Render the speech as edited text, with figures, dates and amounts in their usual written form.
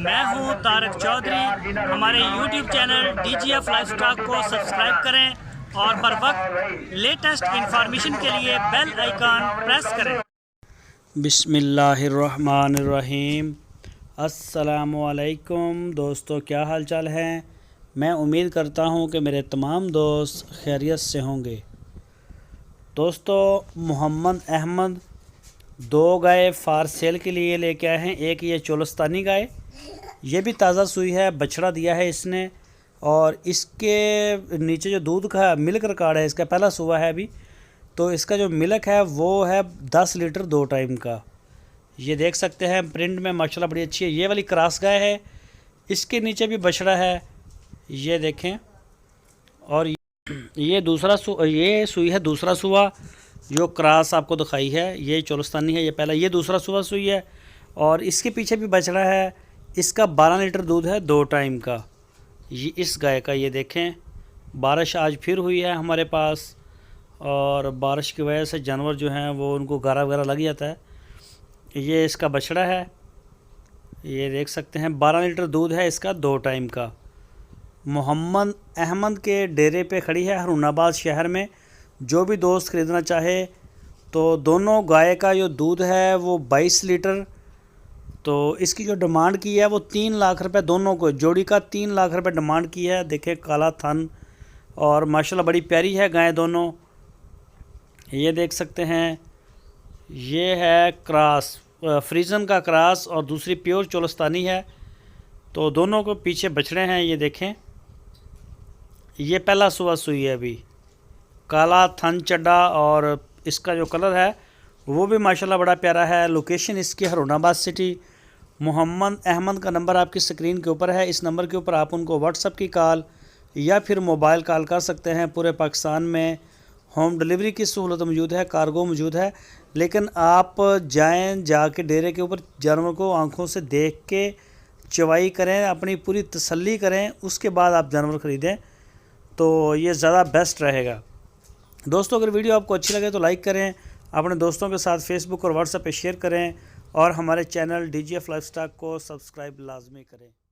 मैं हूं तारक चौधरी। हमारे YouTube चैनल DGF लाइफस्टॉक को सब्सक्राइब करें और बर वक्त लेटेस्ट इंफॉर्मेशन के लिए बेल आइकन प्रेस करें। बिस्मिल्लाहिर्रहमानिर्रहीम। अस्सलामुअलैकुम दोस्तों, क्या हाल चाल है। मैं उम्मीद करता हूं कि मेरे तमाम दोस्त खैरियत से होंगे। दोस्तों, मोहम्मद अहमद 2 गाय फार सेल के लिए लेके आए हैं। एक ये चोलस्तानी गाय, ये भी ताज़ा सूई है, बछड़ा दिया है इसने। और इसके नीचे जो दूध का मिल्क रिकॉर्ड है, इसका पहला सूबा है अभी, तो इसका जो मिल्क है वो है 10 लीटर 2 टाइम का। ये देख सकते हैं प्रिंट में माशाल्लाह बड़ी अच्छी है। ये वाली क्रॉस गाय है, इसके नीचे भी बछड़ा है, ये देखें। और ये ये सूई है दूसरा सूबा, जो क्रॉस आपको दिखाई है ये चोलस्तानी है, ये पहला, ये दूसरा सूबा सूई है। और इसके पीछे भी बछड़ा है, इसका 12 लीटर दूध है 2 टाइम का। ये इस गाय का, ये देखें। बारिश आज फिर हुई है हमारे पास, और बारिश की वजह से जानवर जो हैं वो उनको गारा वगैरह लग जाता है। ये इसका बछड़ा है, ये देख सकते हैं। 12 लीटर दूध है इसका 2 टाइम का। मोहम्मद अहमद के डेरे पे खड़ी है हरूनाबाद शहर में। जो भी दोस्त ख़रीदना चाहे तो दोनों गाय का जो दूध है वो 22 लीटर। तो इसकी जो डिमांड की है वो 3 लाख रुपए, दोनों को जोड़ी का 3 लाख रुपए डिमांड की है। देखें काला थन, और माशाल्लाह बड़ी प्यारी है गाय दोनों। ये देख सकते हैं, ये है क्रॉस, फ्रीजन का क्रॉस, और दूसरी प्योर चोलस्तानी है। तो दोनों को पीछे बछड़े हैं, ये देखें। ये पहला सूबा सूई है अभी, काला थन चड्डा, और इसका जो कलर है वो भी माशाल्लाह बड़ा प्यारा है। लोकेशन इसकी हरूनाबाद सिटी। मोहम्मद अहमद का नंबर आपकी स्क्रीन के ऊपर है। इस नंबर के ऊपर आप उनको व्हाट्सएप की कॉल या फिर मोबाइल कॉल कर सकते हैं। पूरे पाकिस्तान में होम डिलीवरी की सहूलत मौजूद है, कार्गो मौजूद है। लेकिन आप जाएं, जाके डेरे के ऊपर जानवर को आंखों से देख के चवाई करें, अपनी पूरी तसल्ली करें, उसके बाद आप जानवर ख़रीदें तो ये ज़्यादा बेस्ट रहेगा। दोस्तों, अगर वीडियो आपको अच्छी लगे तो लाइक करें, अपने दोस्तों के साथ फेसबुक और व्हाट्सएप पे शेयर करें, और हमारे चैनल DGF लाइफस्टॉक को सब्सक्राइब लाजमी करें।